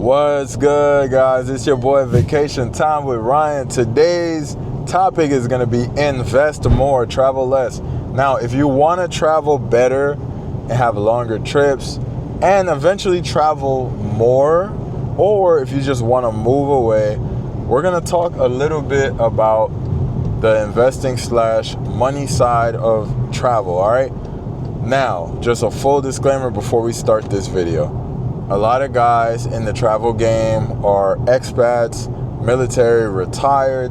What's good, guys? It's your boy Vacation Time with Ryan. Today's topic is going to be invest more, travel less. Now, if you want to travel better and have longer trips and eventually travel more, or if you just want to move away, we're going to talk a little bit about the investing / money side of travel, all right? Now, just a full disclaimer before we start this video. A lot of guys in the travel game are expats, military, retired.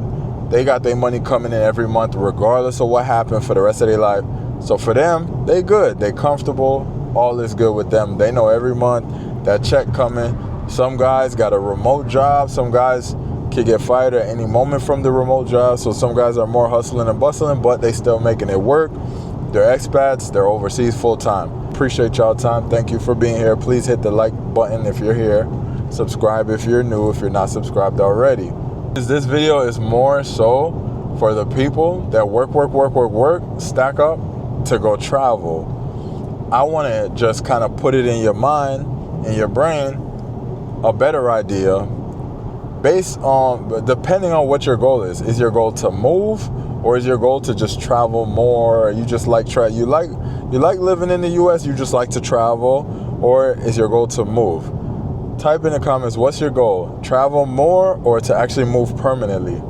They got their money coming in every month regardless of what happened for the rest of their life. So for them, they good. They comfortable. All is good with them. They know every month that check coming. Some guys got a remote job. Some guys could get fired at any moment from the remote job. So some guys are more hustling and bustling, but they still making it work. They're expats. They're overseas full time. Appreciate y'all time. Thank you for being here. Please hit the like button if you're here. Subscribe if you're new, if you're not subscribed already. This video is more so for the people that work, stack up to go travel. I want to just kind of put it in your mind, in your brain, a better idea based on, depending on what your goal is. Is your goal to move, or is your goal to just travel more? You just like you like living in the US, you just like to travel, or is your goal to move? Type in the comments, what's your goal? Travel more or to actually move permanently?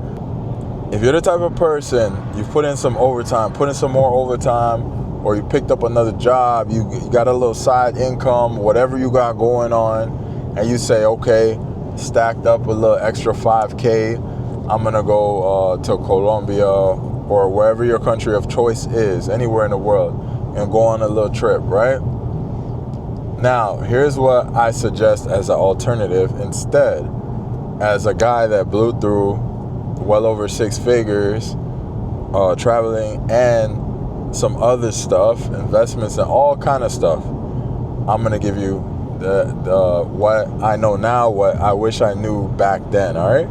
If you're the type of person, you put in some overtime, put in some more overtime, or you picked up another job, you got a little side income, whatever you got going on, and you say, okay, stacked up a little extra 5K, I'm gonna go to Colombia or wherever your country of choice is, anywhere in the world, and go on a little trip, right? Now, here's what I suggest as an alternative instead. As a guy that blew through well over 6 figures traveling and some other stuff, investments and all kind of stuff, I'm gonna give you the what I know now, what I wish I knew back then, all right?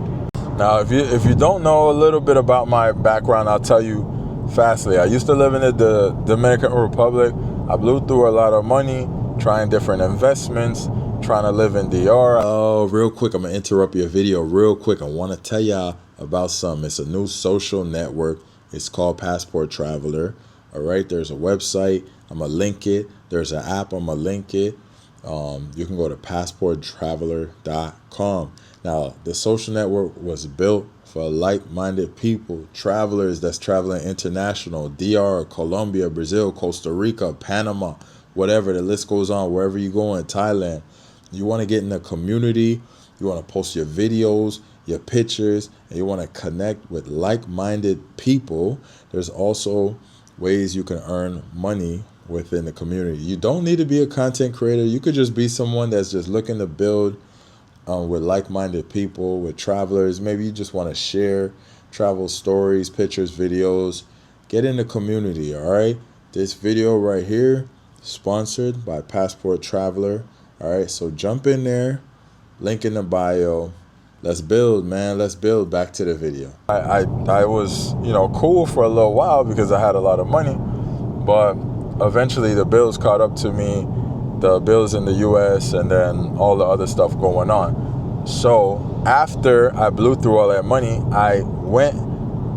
Now, if you don't know a little bit about my background, I'll tell you fastly. I used to live in the Dominican Republic. I blew through a lot of money, trying different investments, trying to live in DR. Oh, real quick, I'm going to interrupt your video real quick. I want to tell y'all about something. It's a new social network. It's called Passport Traveler. All right, there's a website. I'm going to link it. There's an app. I'm going to link it. You can go to passporttraveler.com. Now, the social network was built for like-minded people, travelers that's traveling international, DR, Colombia, Brazil, Costa Rica, Panama, whatever, the list goes on, wherever you go in Thailand. You want to get in the community, you want to post your videos, your pictures, and you want to connect with like-minded people. There's also ways you can earn money within the community. You don't need to be a content creator. You could just be someone that's just looking to build with like-minded people, with travelers. Maybe you just want to share travel stories, pictures, videos. Get in the community, all right? This video right here, sponsored by Passport Traveler, all right? So jump in there, link in the bio. Let's build, man. Let's build. Back to the video. I was, cool for a little while because I had a lot of money, but eventually the bills caught up to me, the bills in the US, and then all the other stuff going on. So after I blew through all that money, I went,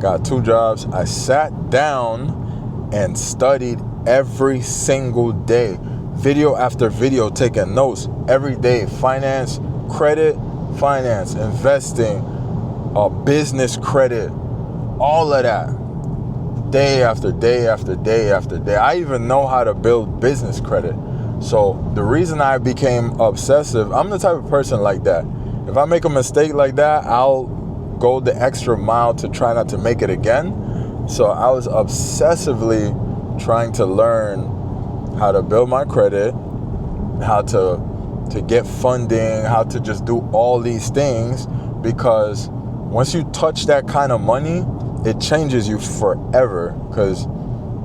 got 2 jobs. I sat down and studied every single day, video after video, taking notes every day. Finance, credit, finance, investing, business credit, all of that. Day after day after day after day. I even know how to build business credit. So the reason I became obsessive, I'm the type of person like that. If I make a mistake like that, I'll go the extra mile to try not to make it again. So I was obsessively trying to learn how to build my credit, how to get funding, how to just do all these things, because once you touch that kind of money, it changes you forever. Because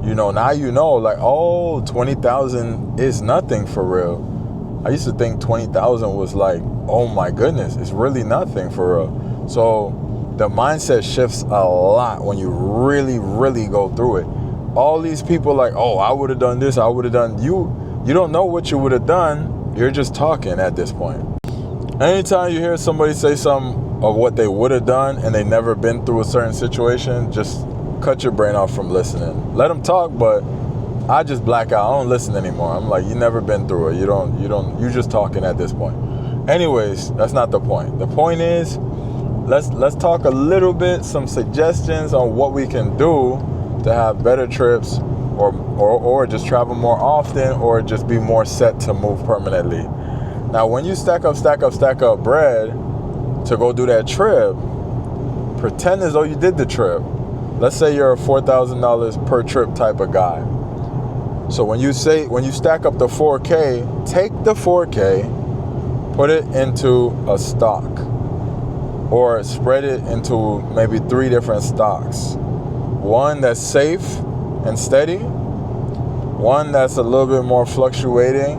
now like, oh, 20,000 is nothing for real. I used to think 20,000 was like, oh my goodness, it's really nothing for real. So the mindset shifts a lot when you really, really go through it. All these people like, oh, I would have done this, I would have done, you don't know what you would have done. You're just talking at this point. Anytime you hear somebody say something of what they would have done and they never been through a certain situation, just cut your brain off from listening. Let them talk, but I just black out. I don't listen anymore. I'm like, you never been through it. You're just talking at this point. Anyways, that's not the point. The point is, let's talk a little bit, some suggestions on what we can do to have better trips, or just travel more often, or just be more set to move permanently. Now, when you stack up bread to go do that trip, pretend as though you did the trip. Let's say you're a $4,000 per trip type of guy. So when you stack up the 4K, take the 4K, put it into a stock, or spread it into maybe 3 different stocks. One that's safe and steady, one that's a little bit more fluctuating,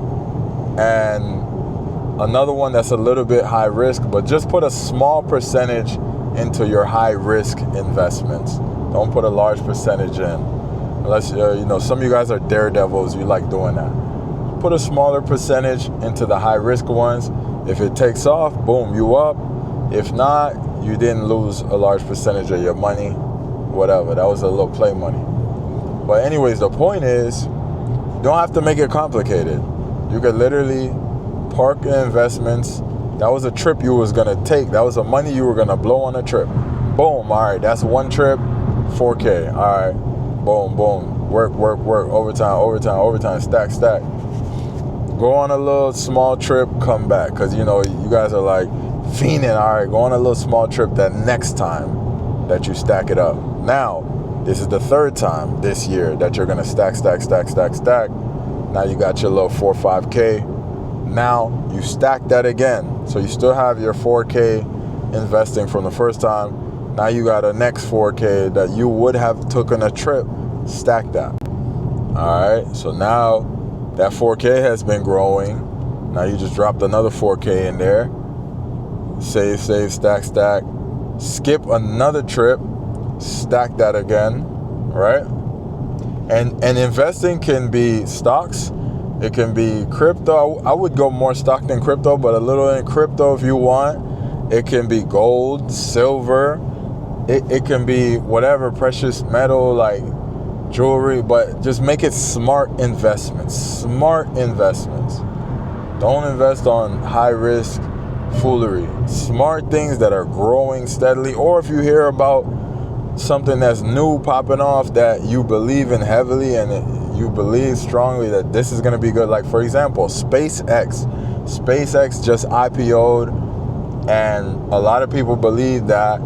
and another one that's a little bit high risk, but just put a small percentage into your high risk investments. Don't put a large percentage in. Unless, some of you guys are daredevils, you like doing that. Put a smaller percentage into the high risk ones. If it takes off, boom, you up. If not, you didn't lose a large percentage of your money. Whatever, that was a little play money. But anyways, the point is, you don't have to make it complicated. You could literally park your investments. That was a trip you was gonna take. That was the money you were gonna blow on a trip. Boom, all right, that's one trip, 4K. All right, boom, boom, work, overtime, stack. Go on a little small trip, come back, because you guys are like fiending. All right, go on a little small trip that next time that you stack it up. Now, this is the 3rd time this year that you're gonna stack. Now you got your little 4 or 5K. Now you stack that again. So you still have your 4K investing from the first time. Now you got a next 4K that you would have taken a trip. Stack that. All right. So now that 4K has been growing. Now you just dropped another 4K in there. Save, stack. Skip another trip. Stack that again. Right? And investing can be stocks. It can be crypto. I would go more stock than crypto, but a little in crypto if you want. It can be gold, silver. It can be whatever, precious metal like jewelry, but just make it smart investments. Don't invest on high risk foolery. Smart things that are growing steadily, or if you hear about something that's new popping off that you believe in heavily and you believe strongly that this is going to be good. Like, for example, SpaceX just IPO'd, and a lot of people believe that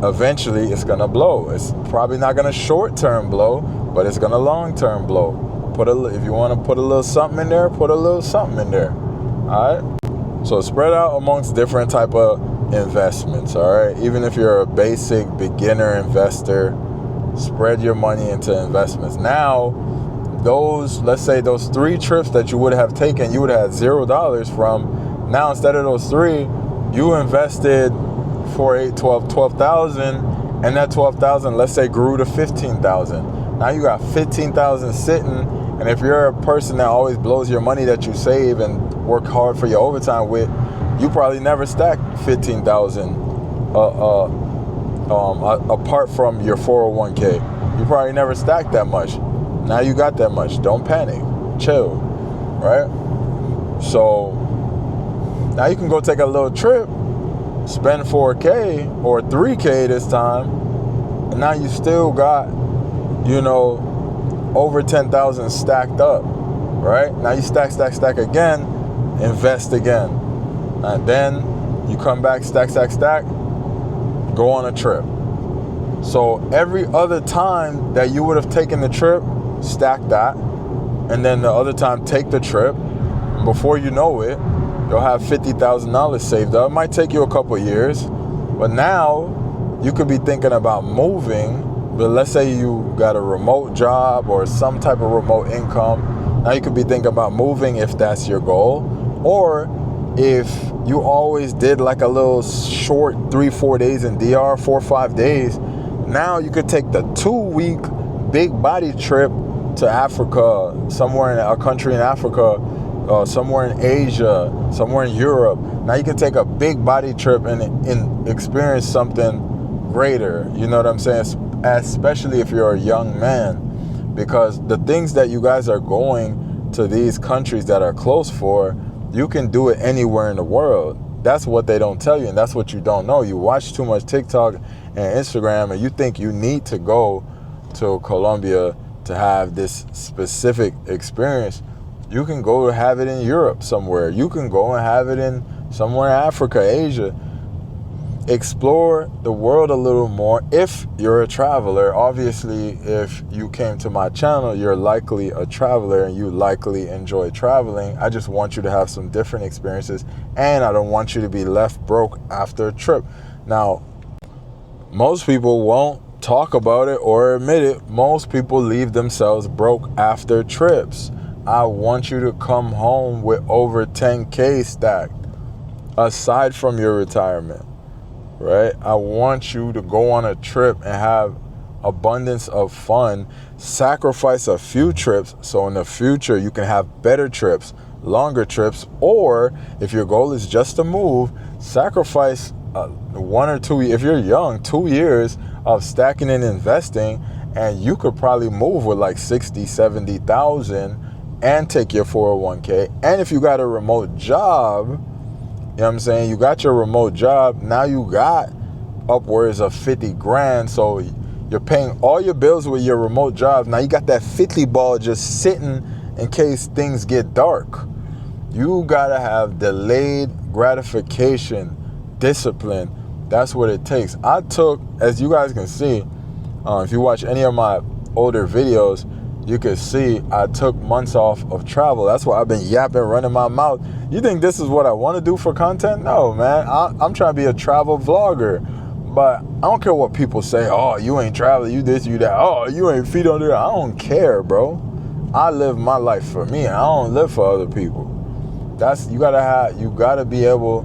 eventually it's going to blow. It's probably not going to short-term blow, but it's going to long-term blow. If you want to put a little something in there, put a little something in there. All right? So spread out amongst different type of investments, all right? Even if you're a basic beginner investor, spread your money into investments. Now, let's say those 3 trips that you would have taken, you would have had $0 from. Now, instead of those 3, you invested 4, 8, 12,000, and that 12,000, let's say, grew to 15,000. Now you got 15,000 sitting, and if you're a person that always blows your money that you save and work hard for your overtime with, you probably never stack 15,000 apart from your 401k. You probably never stacked that much. Now you got that much. Don't panic. Chill. Right? So now you can go take a little trip, spend 4K or 3K this time, and now you still got, over 10,000 stacked up. Right? Now you stack again, invest again. And then you come back, stack, go on a trip. So every other time that you would have taken the trip, stack that. And then the other time, take the trip. Before you know it, you'll have $50,000 saved up. It might take you a couple years. But now you could be thinking about moving. But let's say you got a remote job or some type of remote income. Now you could be thinking about moving if that's your goal. Or if you always did like a little short 3-4 days in DR, 4 or 5 days, now you could take the 2-week big body trip to Africa, somewhere in a country in Africa, somewhere in Asia, somewhere in Europe. Now you can take a big body trip and experience something greater. You know what I'm saying? Especially if you're a young man, because the things that you guys are going to these countries that are close for, you can do it anywhere in the world. That's what they don't tell you, and that's what you don't know. You watch too much TikTok and Instagram, and you think you need to go to Colombia to have this specific experience. You can go have it in Europe somewhere. You can go and have it in somewhere in Africa, Asia. Explore the world a little more if you're a traveler. Obviously, if you came to my channel, you're likely a traveler and you likely enjoy traveling. I just want you to have some different experiences, and I don't want you to be left broke after a trip. Now, most people won't talk about it or admit it. Most people leave themselves broke after trips. I want you to come home with over 10K stacked, aside from your retirement. Right? I want you to go on a trip and have abundance of fun, sacrifice a few trips so in the future you can have better trips, longer trips, or if your goal is just to move, sacrifice 1 or 2, if you're young, 2 years of stacking and investing, and you could probably move with like 60, 70,000 and take your 401k. And if you got a remote job, you know what I'm saying? You got your remote job. Now you got upwards of 50 grand. So you're paying all your bills with your remote job. Now you got that 50 ball just sitting in case things get dark. You got to have delayed gratification, discipline. That's what it takes. I took, as you guys can see, if you watch any of my older videos, you can see I took months off of travel. That's why I've been yapping, running my mouth. You think this is what I want to do for content? No, man. I'm trying to be a travel vlogger. But I don't care what people say. Oh, you ain't traveling, you this, you that. Oh, you ain't feet under that. I don't care, bro. I live my life for me. I don't live for other people. You gotta be able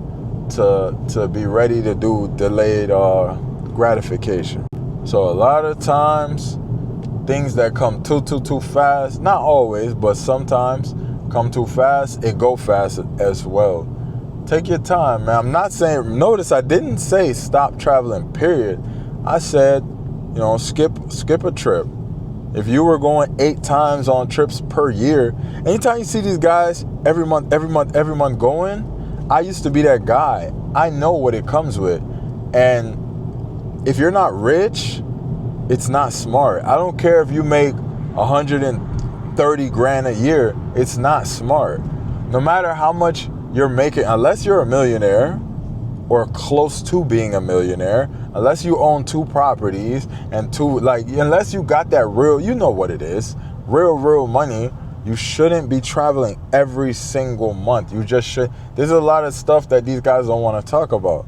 to be ready to do delayed gratification. So a lot of times, things that come too fast, not always, but sometimes come too fast, it go fast as well. Take your time, man. I'm not saying, notice I didn't say stop traveling, period. I said, skip a trip. If you were going 8 times on trips per year, anytime you see these guys every month going, I used to be that guy. I know what it comes with. And if you're not rich, it's not smart. I don't care if you make 130 grand a year, it's not smart. No matter how much you're making, unless you're a millionaire or close to being a millionaire, unless you own 2 properties and unless you got that real, you know what it is, real money, you shouldn't be traveling every single month. You just should. There's a lot of stuff that these guys don't want to talk about.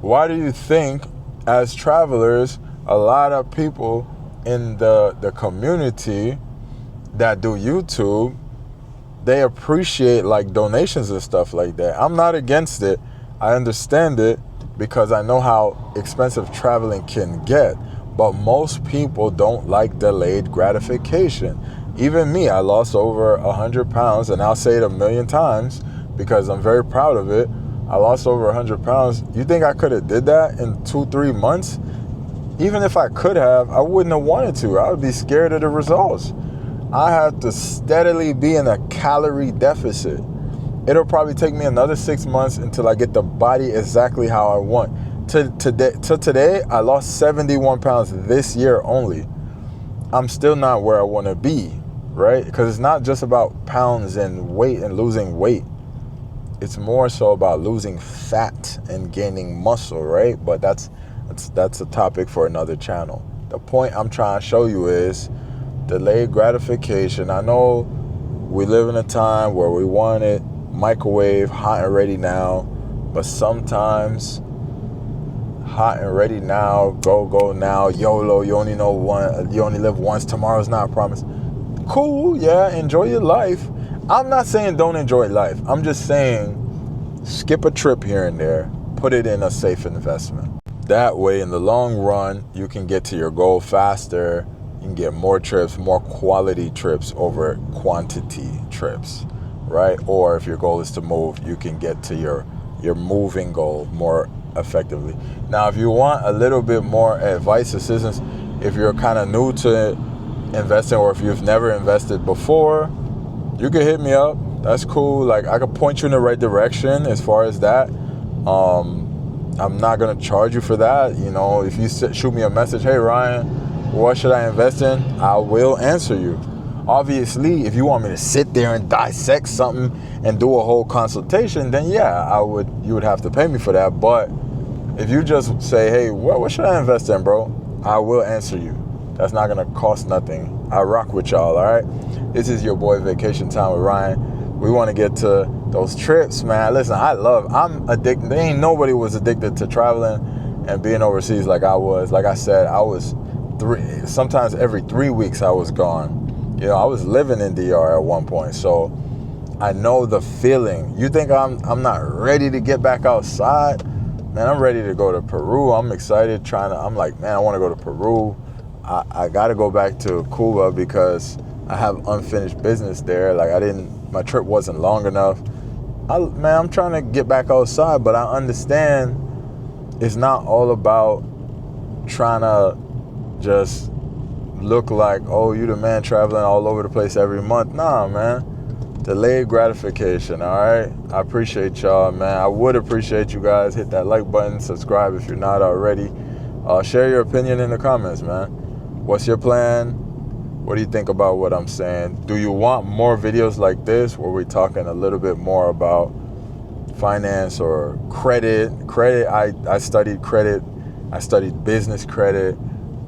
Why do you think, as travelers, a lot of people in the community that do YouTube, they appreciate like donations and stuff like that? I'm not against it. I understand it because I know how expensive traveling can get. But most people don't like delayed gratification. Even me, I lost over 100 pounds, and I'll say it a million times because I'm very proud of it. I lost over 100 pounds. You think I could have did that in 2-3 months? Even if I could have, I wouldn't have wanted to. I would be scared of the results. I have to steadily be in a calorie deficit. It'll probably take me another 6 months until I get the body exactly how I want. To today, I lost 71 pounds this year only. I'm still not where I want to be, right? Because it's not just about pounds and weight and losing weight. It's more so about losing fat and gaining muscle, right? But that's a topic for another channel. The point I'm trying to show you is delayed gratification. I know we live in a time where we want it microwave, hot and ready now, but sometimes hot and ready now, go now, YOLO, you only live once, tomorrow's not a promise. Cool, yeah, enjoy your life. I'm not saying don't enjoy life. I'm just saying skip a trip here and there, put it in a safe investment. That way, in the long run, you can get to your goal faster. You can get more trips, more quality trips over quantity trips. right? Or if your goal is to move, you can get to your moving goal more effectively. Now, if you want a little bit more advice, assistance, if you're kind of new to investing or if you've never invested before, you can hit me up. That's cool. Like, I could point you in the right direction as far as that. I'm not going to charge you for that. You know, if you shoot me a message, hey, Ryan, what should I invest in? I will answer you. Obviously, if you want me to sit there and dissect something and do a whole consultation, then yeah, you would have to pay me for that. But if you just say, hey, what should I invest in, bro? I will answer you. That's not going to cost nothing. I rock with y'all, all right? This is your boy Vacation Time with Ryan. We want to get to those trips, man. Listen, I'm addicted. There ain't nobody was addicted to traveling and being overseas like I was. Like I said, I was sometimes every 3 weeks I was gone. You know, I was living in DR at one point, so I know the feeling. You think I'm not ready to get back outside? Man, I'm ready to go to Peru. I'm excited I'm like, man, I want to go to Peru. I got to go back to Cuba because I have unfinished business there. Like, my trip wasn't long enough. I'm trying to get back outside, but I understand it's not all about trying to just look like, oh, you the man traveling all over the place every month. Nah, man. Delayed gratification, all right? I appreciate y'all, man. I would appreciate you guys. Hit that like button, subscribe if you're not already. Share your opinion in the comments, man. What's your plan? What do you think about what I'm saying? Do you want more videos like this where we're talking a little bit more about finance or credit? I studied credit. I studied business credit.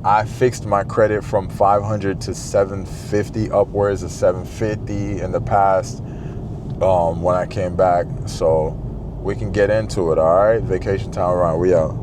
I fixed my credit from 500 to 750, upwards of 750 in the past when I came back. So we can get into it, all right? Vacation Time Around. We out.